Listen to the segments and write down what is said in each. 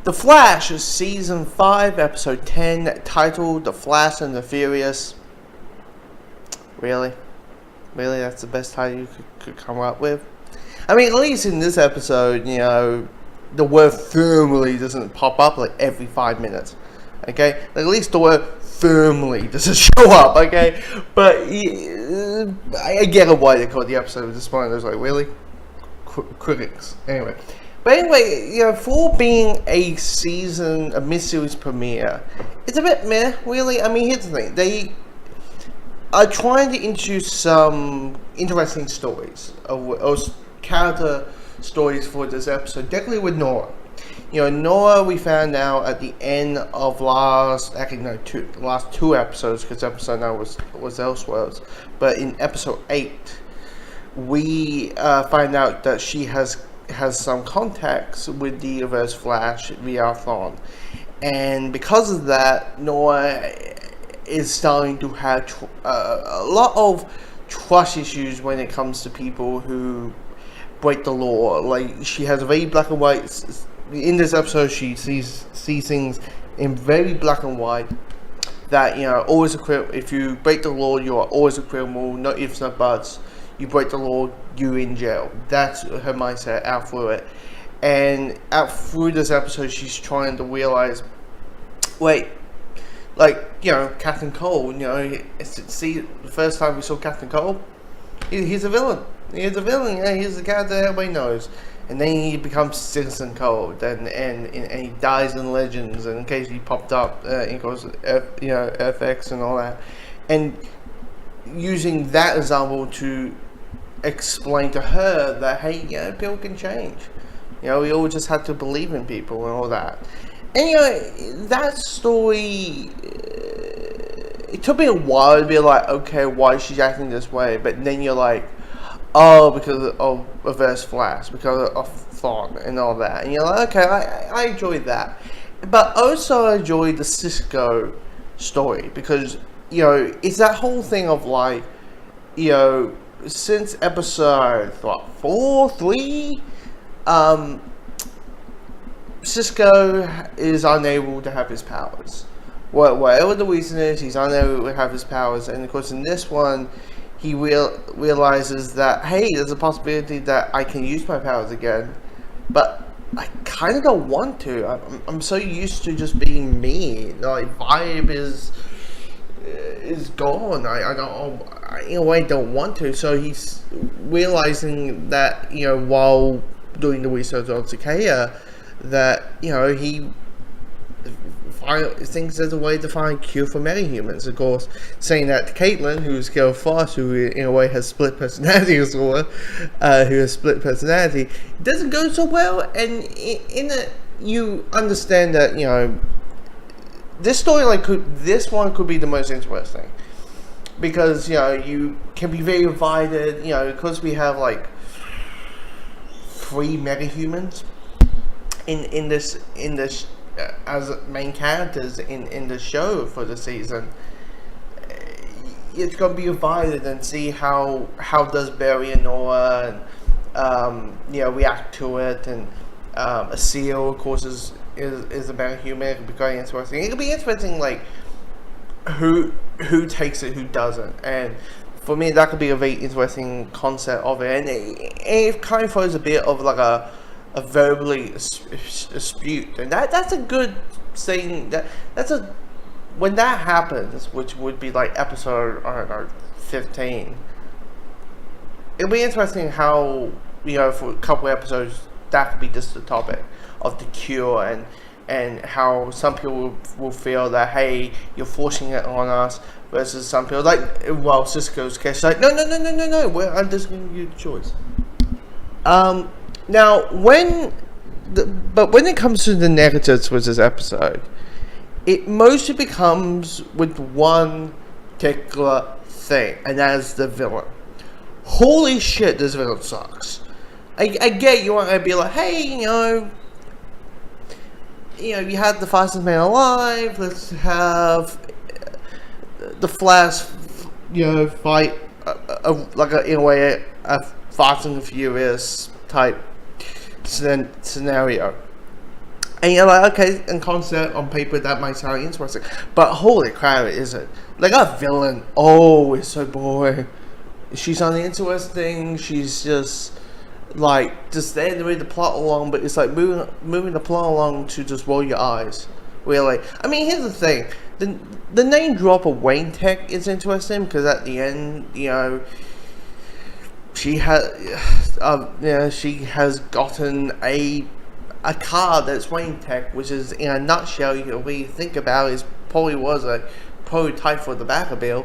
The Flash is Season 5, Episode 10, titled The Flash and the Furious. Really? Really? That's the best title you could come up with? I mean, at least in this episode, you know, the word firmly doesn't pop up like every 5 minutes. Okay? At least the word firmly doesn't show up, okay? But I get why they called the episode at this point. I was like, really? Critics. Anyway. But anyway, you know, for being a mid-series premiere, it's a bit meh, really. I mean, here's the thing. They are trying to introduce some interesting stories, or character stories for this episode, definitely with Nora. You know, Nora, we found out at the end of last two episodes, because episode 9 was Elseworlds. But in episode 8, we find out that she has some contacts with the Reverse Flash via Thawne, and because of that, Nora is starting to have a lot of trust issues when it comes to people who break the law. Like, she has a very black and white. In this episode, she sees things in very black and white. That, you know, always a criminal. If you break the law, you are always a criminal. No ifs, no buts. You break the law, you're in jail. That's her mindset out through it. And out through this episode, she's trying to realize, wait, like, you know, Captain Cold, you know, see, the first time we saw Captain Cold, he's a villain. He's a villain, yeah, he's the character everybody knows. And then he becomes Citizen Cold, and he dies in Legends, and occasionally popped up, in course, FX and all that. And using that example to explain to her that, hey, you know, people can change. You know, we all just have to believe in people and all that. And, you know, that story, it took me a while to be like, okay, why is she acting this way? But then you're like, oh, because of Reverse Flash, because of Thawne and all that. And you're like, okay, I enjoyed that. But also I enjoyed the Cisco story, because, you know, it's that whole thing of like, you know, since episode 3, Cisco is unable to have his powers. Whatever the reason is, he's unable to have his powers. And of course, in this one, he realizes that, hey, there's a possibility that I can use my powers again, but I kind of don't want to. I'm so used to just being me. Like, vibe is gone. In a way, don't want to. So he's realizing that, you know, while doing the research on Takaya, that, you know, he thinks there's a way to find a cure for metahumans. Of course, saying that to Caitlin, who's Gale Frost, who in a way has split personality as well, it doesn't go so well. And you understand that, you know, this storyline this one could be the most interesting, because, you know, you can be very divided, you know, because we have like 3 metahumans in this as main characters in the show for the season. It's gonna be divided, and see how does Barry and Nora and you know, react to it. And Seal, of course, is a metahuman. It could be quite interesting. It could be interesting, like, who takes it, who doesn't. And for me, that could be a very interesting concept of it. And it kind of throws a bit of like a verbally dispute, and that's a good thing. When that happens, which would be like episode, I don't know, 15, it'll be interesting how, you know, for a couple episodes that could be just the topic of the cure, and how some people will feel that, hey, you're forcing it on us, versus some people, like, well, Cisco's case, like, no, I'm just giving you the choice. Now, when it comes to the negatives with this episode, it mostly becomes with one particular thing, and that is the villain. Holy shit, this villain sucks. I get you want to be like, hey, you know, you had the fastest man alive, let's have the Flash, you know, fight in a way a Fast and Furious type scenario. And you're like, okay, in concept, on paper, that might sound interesting. But holy crap, it isn't. Like, our villain, oh, it's so boring. She's uninteresting, she's just, like, just there to move the plot along, but it's like moving the plot along to just roll your eyes. Really. I mean, here's the thing. The name drop of Wayne Tech is interesting, because at the end, you know, she has gotten a car that's Wayne Tech, which is, in a nutshell, you know, when you think about it, probably was a prototype for the Batmobile.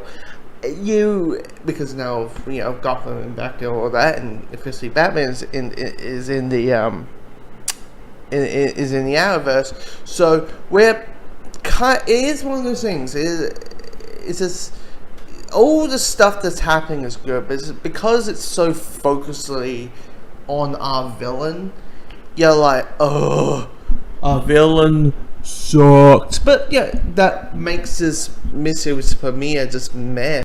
Because now, you know, Gotham and Batgirl, all that, and officially Batman is in the Arrowverse. So it is one of those things. It's just all the stuff that's happening is good, but because it's so focusedly on our villain, you're like, oh, our villain sucked. But yeah, that makes this miniseries for me just meh.